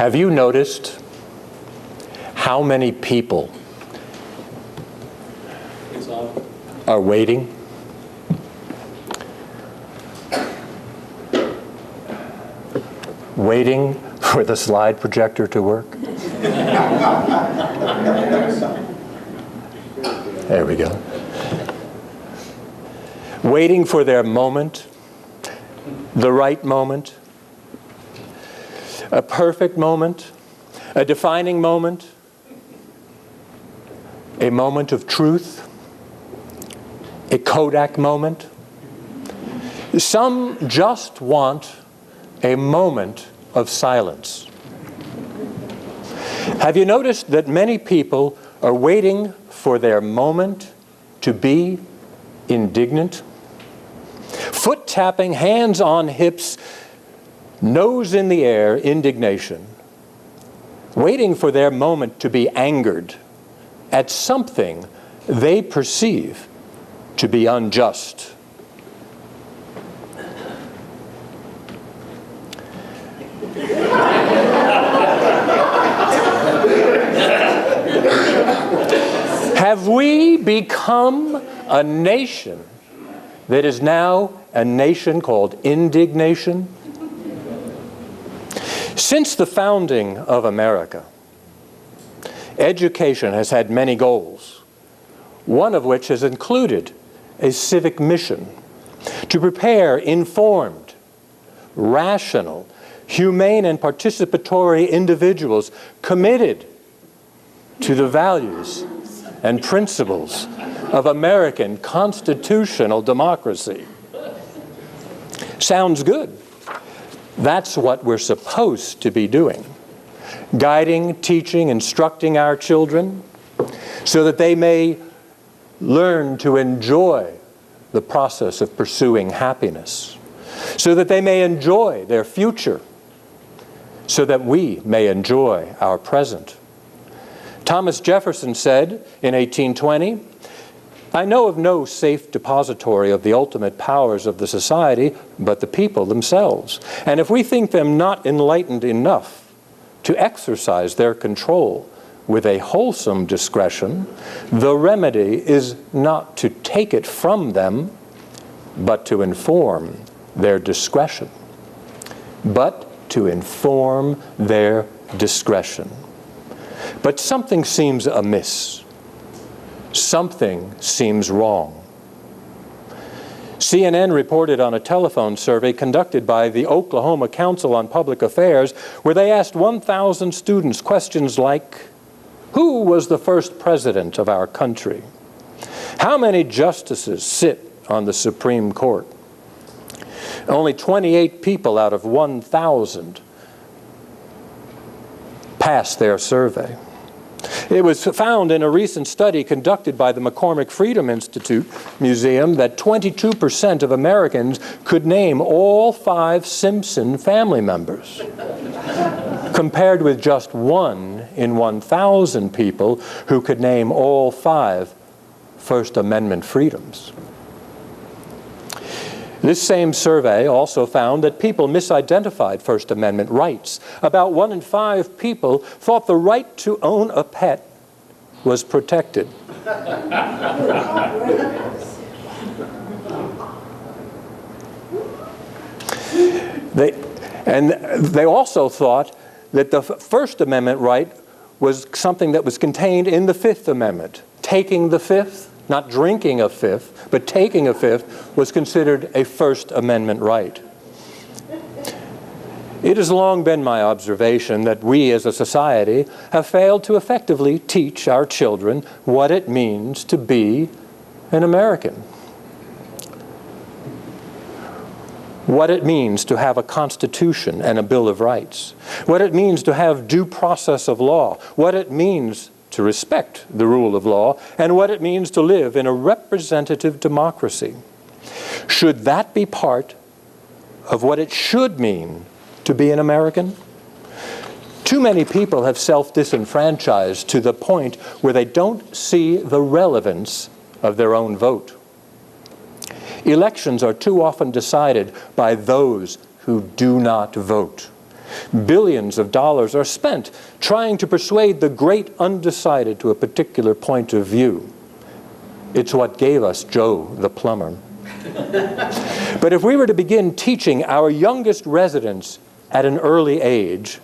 Have you noticed how many people are waiting? Waiting for the slide projector to work? There we go. Waiting for their moment, the right moment, a perfect moment, a defining moment, a moment of truth, a Kodak moment. Some just want a moment of silence. Have you noticed that many people are waiting for their moment to be indignant? Foot tapping, hands on hips, nose in the air, indignation. Waiting for their moment to be angered at something they perceive to be unjust. Have we become a nation that is now a nation called indignation? Since the founding of America, education has had many goals, one of which has included a civic mission to prepare informed, rational, humane, and participatory individuals committed to the values and principles of American constitutional democracy. Sounds good. That's what we're supposed to be doing. Guiding, teaching, instructing our children so that they may learn to enjoy the process of pursuing happiness, so that they may enjoy their future, so that we may enjoy our present. Thomas Jefferson said in 1820, "I know of no safe depository of the ultimate powers of the society but the people themselves. And if we think them not enlightened enough to exercise their control with a wholesome discretion, the remedy is not to take it from them, but to inform their discretion." But to inform their discretion. But something seems amiss. Something seems wrong. CNN reported on a telephone survey conducted by the Oklahoma Council on Public Affairs where they asked 1,000 students questions like, who was the first president of our country? How many justices sit on the Supreme Court? Only 28 people out of 1,000 passed their survey. It was found in a recent study conducted by the McCormick Freedom Institute Museum that 22% of Americans could name all 5 Simpson family members, compared with just 1 in 1,000 people who could name all 5 First Amendment freedoms. This same survey also found that people misidentified First Amendment rights. About 1 in 5 people thought the right to own a pet was protected. They also thought that the First Amendment right was something that was contained in the Fifth Amendment. Taking the Fifth, not drinking a fifth, but taking a fifth was considered a First Amendment right. It has long been my observation that we as a society have failed to effectively teach our children what it means to be an American. What it means to have a Constitution and a Bill of Rights. What it means to have due process of law. What it means to respect the rule of law, and what it means to live in a representative democracy. Should that be part of what it should mean to be an American? Too many people have self-disenfranchised to the point where they don't see the relevance of their own vote. Elections are too often decided by those who do not vote. Billions of dollars are spent trying to persuade the great undecided to a particular point of view. It's what gave us Joe the plumber. But if we were to begin teaching our youngest residents at an early age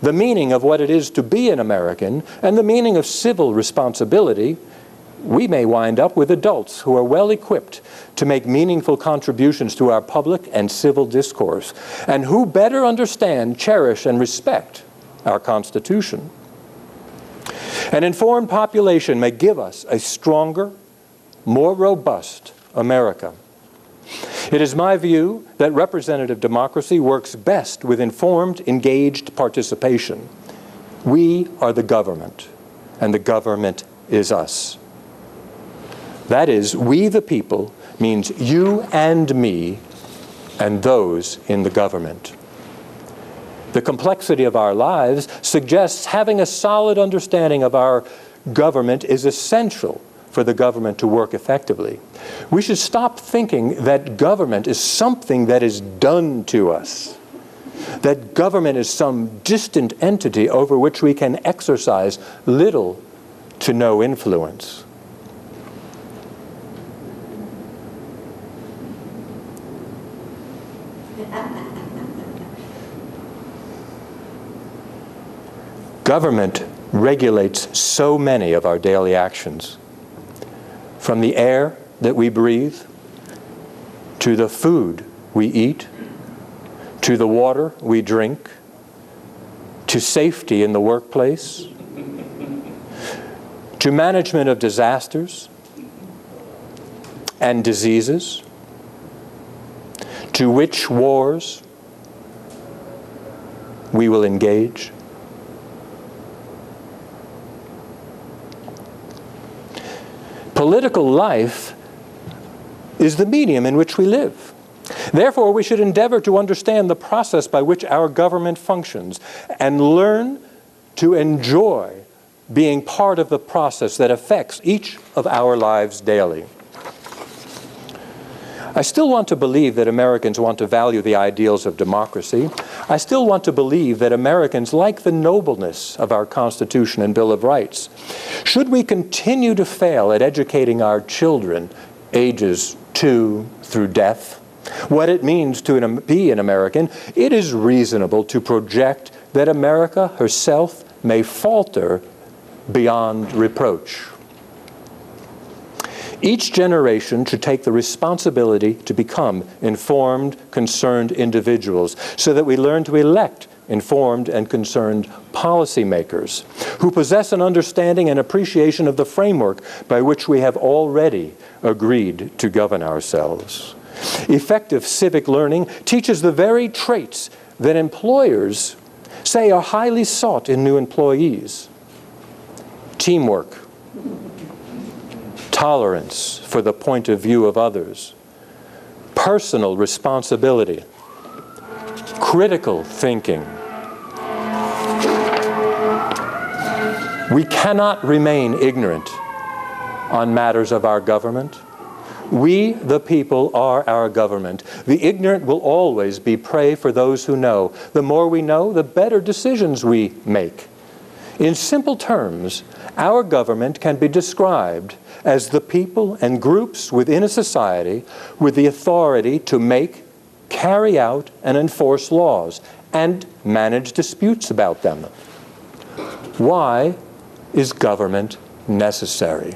the meaning of what it is to be an American and the meaning of civil responsibility, we may wind up with adults who are well equipped to make meaningful contributions to our public and civil discourse, and who better understand, cherish, and respect our Constitution. An informed population may give us a stronger, more robust America. It is my view that representative democracy works best with informed, engaged participation. We are the government, and the government is us. That is, we the people means you and me and those in the government. The complexity of our lives suggests having a solid understanding of our government is essential for the government to work effectively. We should stop thinking that government is something that is done to us, that government is some distant entity over which we can exercise little to no influence. Government regulates so many of our daily actions, from the air that we breathe, to the food we eat, to the water we drink, to safety in the workplace, to management of disasters and diseases, to which wars we will engage. Political life is the medium in which we live. Therefore, we should endeavor to understand the process by which our government functions and learn to enjoy being part of the process that affects each of our lives daily. I still want to believe that Americans want to value the ideals of democracy. I still want to believe that Americans like the nobleness of our Constitution and Bill of Rights. Should we continue to fail at educating our children, ages 2 through death, what it means to be an American, it is reasonable to project that America herself may falter beyond reproach. Each generation should take the responsibility to become informed, concerned individuals so that we learn to elect informed and concerned policymakers who possess an understanding and appreciation of the framework by which we have already agreed to govern ourselves. Effective civic learning teaches the very traits that employers say are highly sought in new employees: teamwork, tolerance for the point of view of others, personal responsibility, critical thinking. We cannot remain ignorant on matters of our government. We, the people, are our government. The ignorant will always be prey for those who know. The more we know, the better decisions we make. In simple terms, our government can be described as the people and groups within a society with the authority to make, carry out, and enforce laws, and manage disputes about them. Why is government necessary?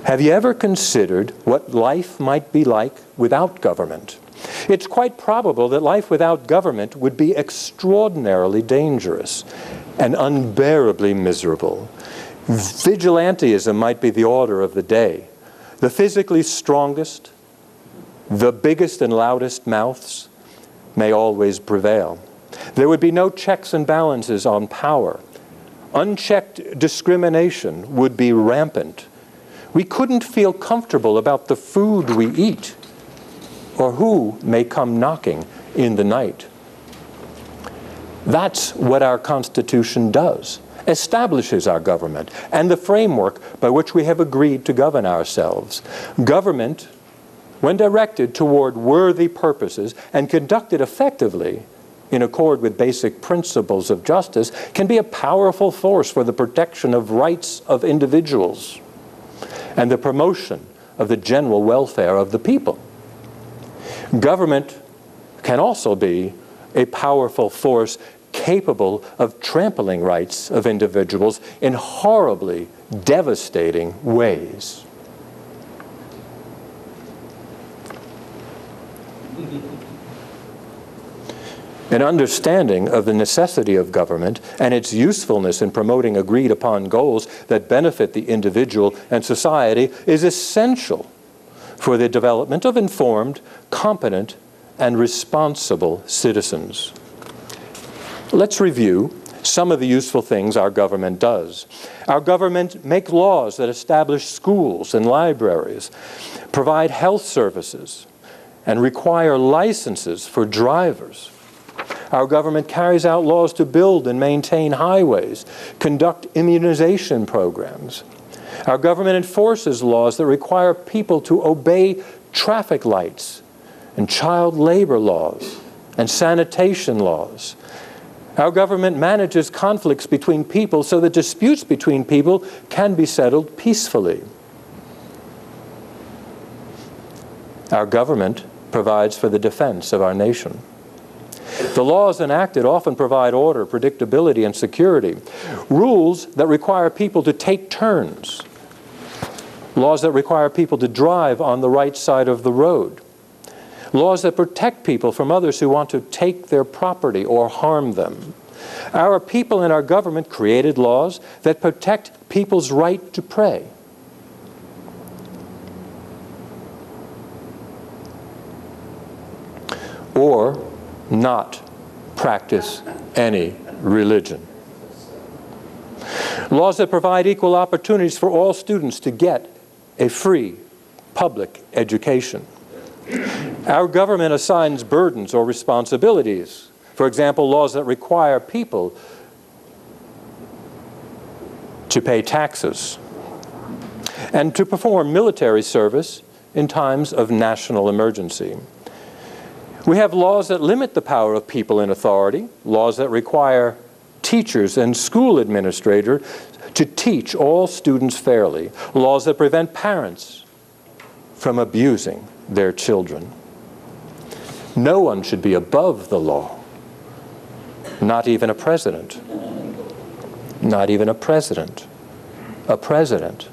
Have you ever considered what life might be like without government? It's quite probable that life without government would be extraordinarily dangerous and unbearably miserable. Vigilantism might be the order of the day. The physically strongest, the biggest and loudest mouths may always prevail. There would be no checks and balances on power. Unchecked discrimination would be rampant. We couldn't feel comfortable about the food we eat or who may come knocking in the night. That's what our Constitution does. Establishes our government and the framework by which we have agreed to govern ourselves. Government when directed toward worthy purposes and conducted effectively in accord with basic principles of justice, can be a powerful force for the protection of rights of individuals and the promotion of the general welfare of the people. Government can also be a powerful force capable of trampling rights of individuals in horribly devastating ways. An understanding of the necessity of government and its usefulness in promoting agreed upon goals that benefit the individual and society is essential for the development of informed, competent, and responsible citizens. Let's review some of the useful things our government does. Our government makes laws that establish schools and libraries, provide health services, and require licenses for drivers. Our government carries out laws to build and maintain highways, conduct immunization programs. Our government enforces laws that require people to obey traffic lights and child labor laws and sanitation laws. Our government manages conflicts between people so that disputes between people can be settled peacefully. Our government provides for the defense of our nation. The laws enacted often provide order, predictability, and security. Rules that require people to take turns. Laws that require people to drive on the right side of the road. Laws that protect people from others who want to take their property or harm them. Our people and our government created laws that protect people's right to pray. Or not practice any religion. Laws that provide equal opportunities for all students to get a free public education. Our government assigns burdens or responsibilities. For example, laws that require people to pay taxes and to perform military service in times of national emergency. We have laws that limit the power of people in authority, laws that require teachers and school administrators to teach all students fairly, laws that prevent parents from abusing their children. No one should be above the law, not even a president. Not even a president. A president.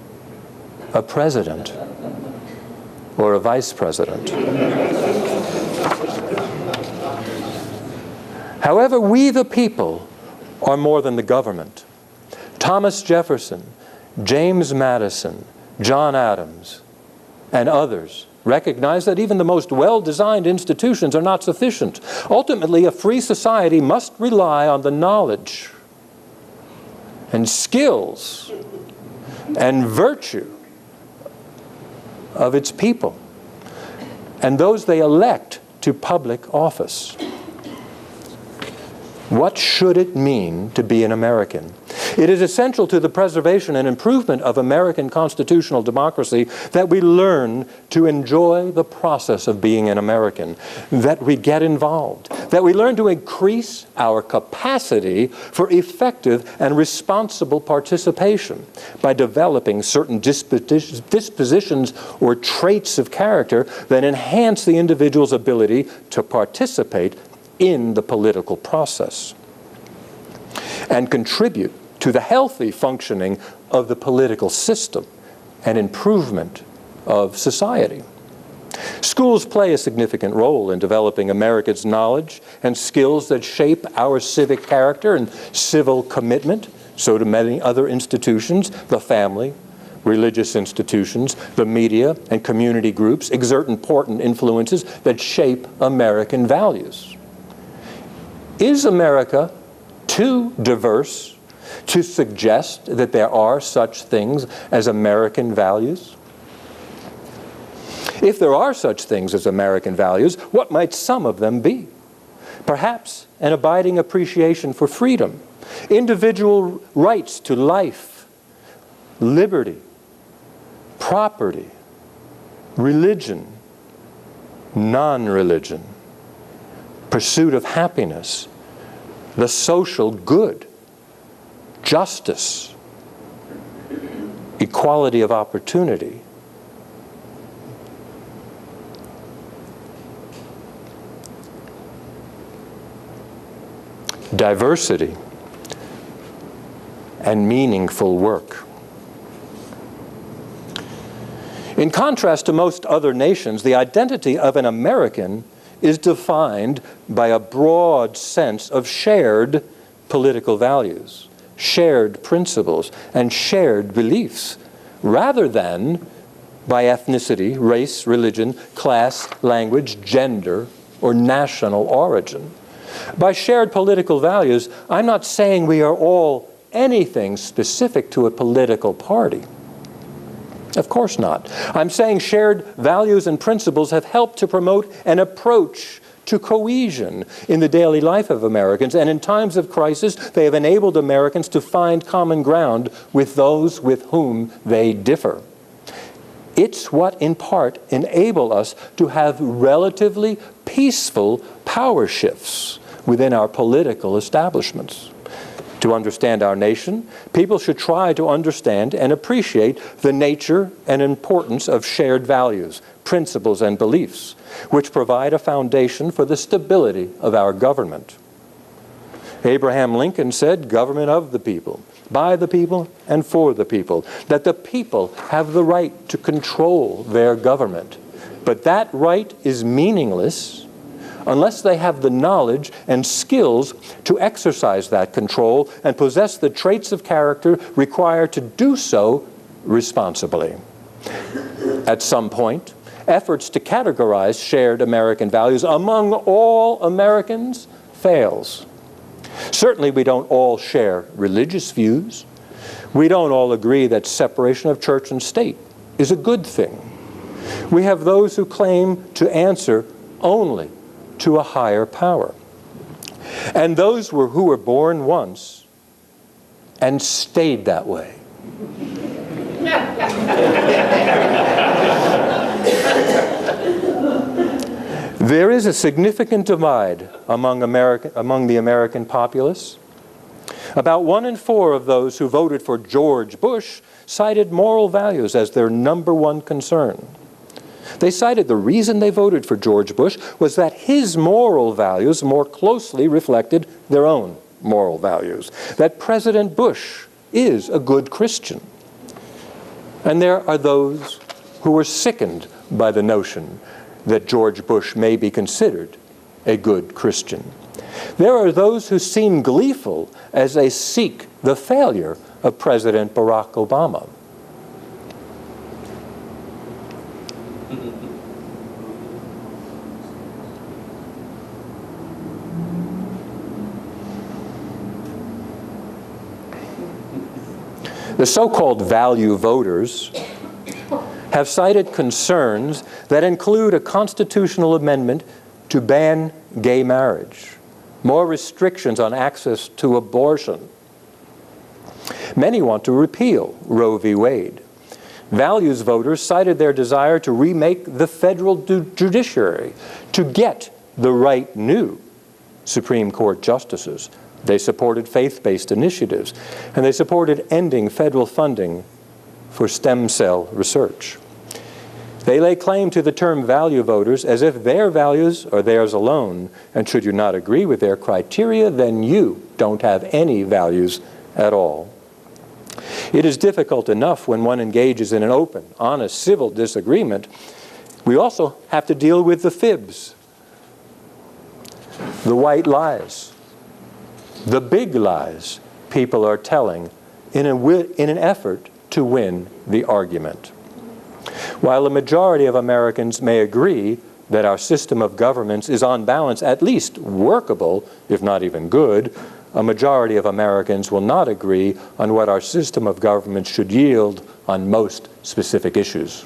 A president. Or a vice president. However, we the people are more than the government. Thomas Jefferson, James Madison, John Adams, and others recognize that even the most well-designed institutions are not sufficient. Ultimately, a free society must rely on the knowledge and skills and virtue of its people and those they elect to public office. What should it mean to be an American? It is essential to the preservation and improvement of American constitutional democracy that we learn to enjoy the process of being an American, that we get involved, that we learn to increase our capacity for effective and responsible participation by developing certain dispositions or traits of character that enhance the individual's ability to participate in the political process and contribute to the healthy functioning of the political system and improvement of society. Schools play a significant role in developing Americans' knowledge and skills that shape our civic character and civil commitment. So do many other institutions, the family, religious institutions, the media, and community groups exert important influences that shape American values. Is America too diverse to suggest that there are such things as American values? If there are such things as American values, what might some of them be? Perhaps an abiding appreciation for freedom, individual rights to life, liberty, property, religion, non-religion, pursuit of happiness, the social good, justice, equality of opportunity. Diversity and meaningful work. In contrast to most other nations, the identity of an American is defined by a broad sense of shared political values, shared principles, and shared beliefs, rather than by ethnicity, race, religion, class, language, gender, or national origin. By shared political values, I'm not saying we are all anything specific to a political party. Of course not. I'm saying shared values and principles have helped to promote an approach to cohesion in the daily life of Americans, and in times of crisis, they have enabled Americans to find common ground with those with whom they differ. It's what, in part, enable us to have relatively peaceful power shifts within our political establishments. To understand our nation, people should try to understand and appreciate the nature and importance of shared values, principles, and beliefs, which provide a foundation for the stability of our government. Abraham Lincoln said, "Government of the people, by the people, and for the people," that the people have the right to control their government. But that right is meaningless unless they have the knowledge and skills to exercise that control and possess the traits of character required to do so responsibly. At some point, efforts to categorize shared American values among all Americans fails. Certainly, we don't all share religious views. We don't all agree that separation of church and state is a good thing. We have those who claim to answer only to a higher power, and those who were born once and stayed that way. There is a significant divide among the American populace. About 1 in 4 of those who voted for George Bush cited moral values as their #1 concern. They cited the reason they voted for George Bush was that his moral values more closely reflected their own moral values, that President Bush is a good Christian. And there are those who were sickened by the notion that George Bush may be considered a good Christian. There are those who seem gleeful as they seek the failure of President Barack Obama. The so-called value voters have cited concerns that include a constitutional amendment to ban gay marriage, more restrictions on access to abortion. Many want to repeal Roe v. Wade. Values voters cited their desire to remake the federal judiciary to get the right new Supreme Court justices. They supported faith-based initiatives, and they supported ending federal funding for stem cell research. They lay claim to the term value voters as if their values are theirs alone, and should you not agree with their criteria, then you don't have any values at all. It is difficult enough when one engages in an open, honest, civil disagreement. We also have to deal with the fibs, the white lies, the big lies people are telling in an effort to win the argument. While a majority of Americans may agree that our system of governments is on balance at least workable, if not even good, a majority of Americans will not agree on what our system of government should yield on most specific issues.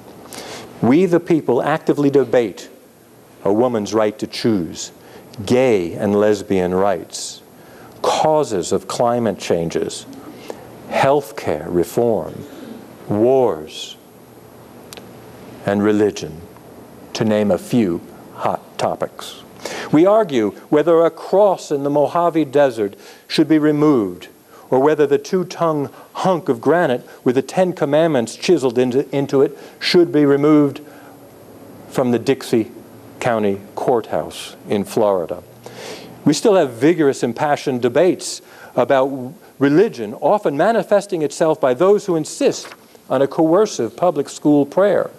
We, the people, actively debate a woman's right to choose, gay and lesbian rights, causes of climate changes, health care reform, wars, and religion, to name a few hot topics. We argue whether a cross in the Mojave Desert should be removed, or whether the two-tongue hunk of granite with the 10 Commandments chiseled into it should be removed from the Dixie County Courthouse in Florida. We still have vigorous, impassioned debates about religion, often manifesting itself by those who insist on a coercive public school prayer,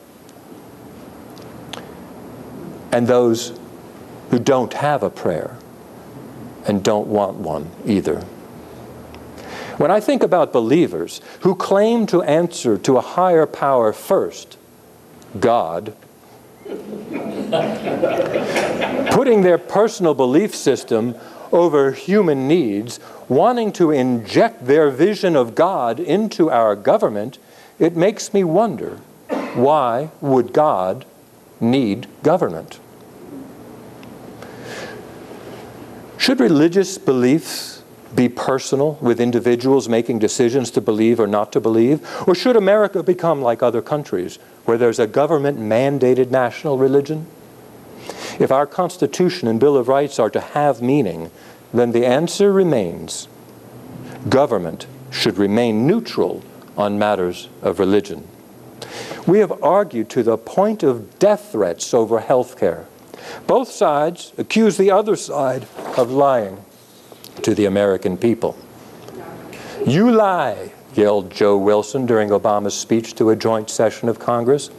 and those who don't have a prayer and don't want one either. When I think about believers who claim to answer to a higher power first, God, putting their personal belief system over human needs, wanting to inject their vision of God into our government, it makes me wonder, why would God need government? Should religious beliefs be personal, with individuals making decisions to believe or not to believe? Or should America become like other countries, where there's a government-mandated national religion? If our Constitution and Bill of Rights are to have meaning, then the answer remains: government should remain neutral on matters of religion. We have argued to the point of death threats over health care. Both sides accuse the other side of lying to the American people. "You lie," yelled Joe Wilson during Obama's speech to a joint session of Congress.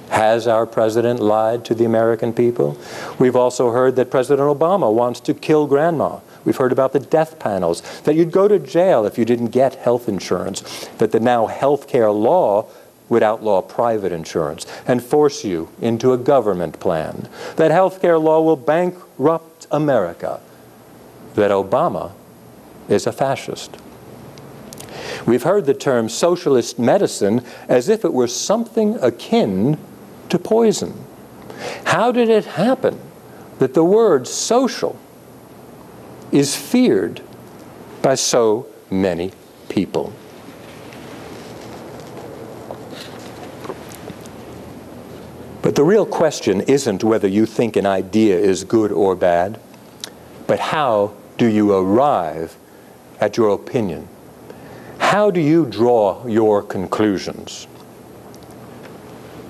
Has our president lied to the American people? We've also heard that President Obama wants to kill grandma. We've heard about the death panels, that you'd go to jail if you didn't get health insurance, that the now health care law would outlaw private insurance and force you into a government plan, that health care law will bankrupt America, that Obama is a fascist. We've heard the term socialist medicine as if it were something akin to poison. How did it happen that the word social is feared by so many people? But the real question isn't whether you think an idea is good or bad, but how do you arrive at your opinion? How do you draw your conclusions?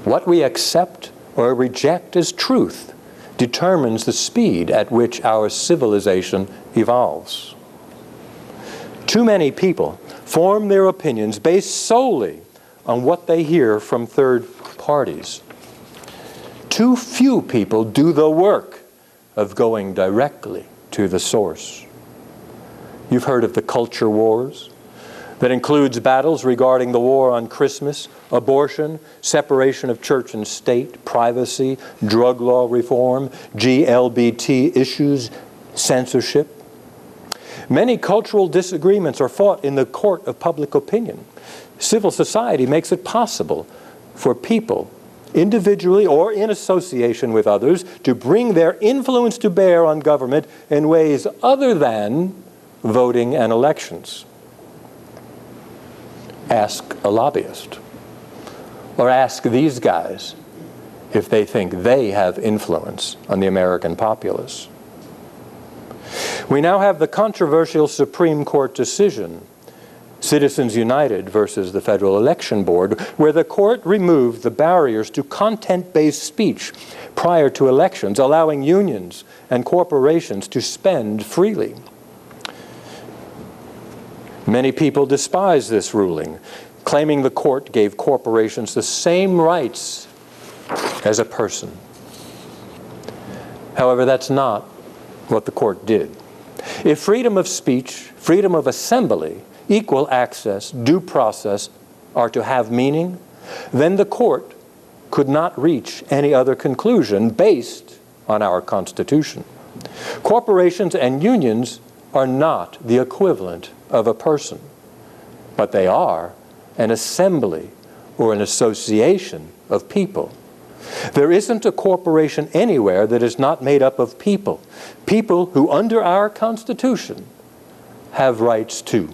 What we accept or reject as truth determines the speed at which our civilization evolves. Too many people form their opinions based solely on what they hear from third parties. Too few people do the work of going directly to the source. You've heard of the culture wars. That includes battles regarding the war on Christmas, abortion, separation of church and state, privacy, drug law reform, GLBT issues, censorship. Many cultural disagreements are fought in the court of public opinion. Civil society makes it possible for people, individually or in association with others, to bring their influence to bear on government in ways other than voting and elections. Ask a lobbyist, or ask these guys if they think they have influence on the American populace. We now have the controversial Supreme Court decision, Citizens United versus the Federal Election Board, where the court removed the barriers to content-based speech prior to elections, allowing unions and corporations to spend freely. Many people despise this ruling, claiming the court gave corporations the same rights as a person. However, that's not what the court did. If freedom of speech, freedom of assembly, equal access, due process are to have meaning, then the court could not reach any other conclusion based on our Constitution. Corporations and unions are not the equivalent of a person, but they are an assembly or an association of people. There isn't a corporation anywhere that is not made up of people, people who under our Constitution have rights too.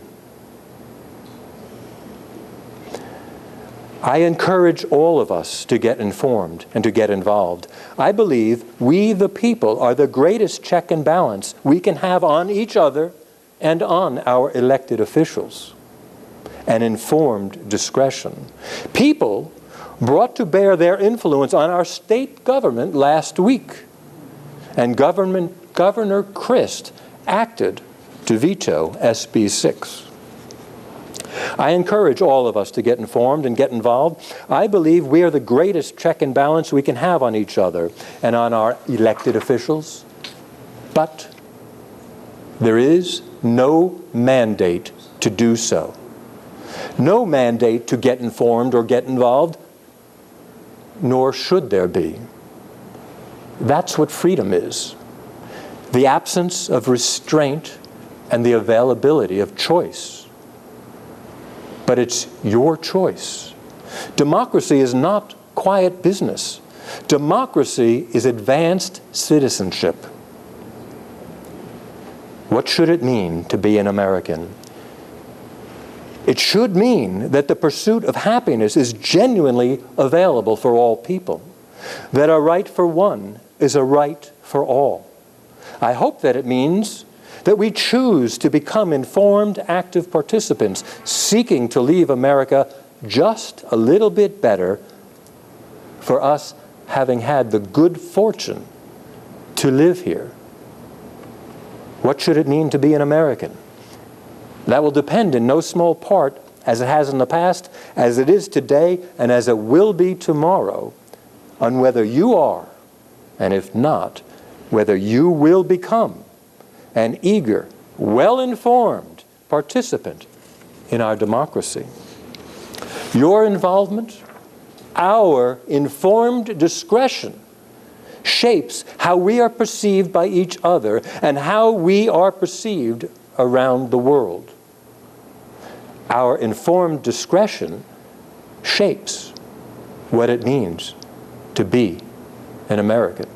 I encourage all of us to get informed and to get involved. I believe we, the people, are the greatest check and balance we can have on each other and on our elected officials. An informed discretion. People brought to bear their influence on our state government last week, and Governor Christ acted to veto SB 6. I encourage all of us to get informed and get involved. I believe we are the greatest check and balance we can have on each other and on our elected officials. But there is no mandate to do so. No mandate to get informed or get involved, nor should there be. That's what freedom is. The absence of restraint and the availability of choice. But it's your choice. Democracy is not quiet business. Democracy is advanced citizenship. What should it mean to be an American? It should mean that the pursuit of happiness is genuinely available for all people, that a right for one is a right for all. I hope that it means that we choose to become informed, active participants seeking to leave America just a little bit better for us having had the good fortune to live here. What should it mean to be an American? That will depend in no small part, as it has in the past, as it is today, and as it will be tomorrow, on whether you are, and if not, whether you will become an eager, well-informed participant in our democracy. Your involvement, our informed discretion, shapes how we are perceived by each other and how we are perceived around the world. Our informed discretion shapes what it means to be an American.